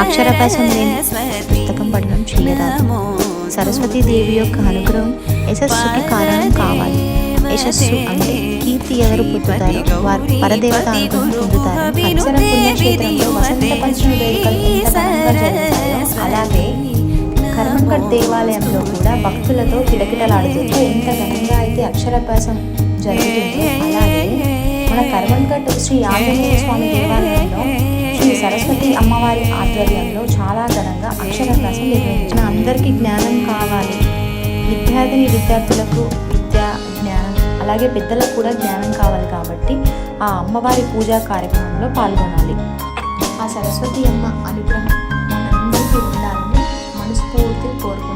అక్షరాభ్యాసం లేని పుస్తకం పఠనం చేయరాదు. సరస్వతీదేవి యొక్క అనుగ్రహం యశస్సుకి కారణం కావాలి. యశస్సు అంటే కీర్తి ఎవరు పొందుతారో వారు పరదేవత అనుగ్రహం పొందుతారు. అక్షర పుణ్యక్షేత్రంలో వసంత పంచమి వేడుకలు ఎంత ఘనంగా జరుగుతాయో అలాగే కర్మన్ఘట్ దేవాలయంలో కూడా భక్తులతో కిటకిటలాడుతుంది. ఎంత ఘనంగా అయితే అక్షరాభ్యాసం జరుగుతుందో అలాగే మన కర్మన్ఘట్ శ్రీ ఆంజనేయ స్వామి దేవాలయంలో శ్రీ సరస్వతి అమ్మవారి ఆధ్వర్యంలో చాలా ఘనంగా అక్షరాభ్యాసం నిర్వహించిన. అందరికీ జ్ఞానం కావాలి. విద్యార్థులకు విద్యా జ్ఞానం అలాగే పెద్దలకు కూడా జ్ఞానం కావాలి కాబట్టి ఆ అమ్మవారి పూజా కార్యక్రమంలో పాల్గొనాలి. ఆ సరస్వతి అమ్మ అనుగ్రహం మనందరికీ ఉండాలని మనస్ఫూర్తిగా కోరుకుంటున్నాను.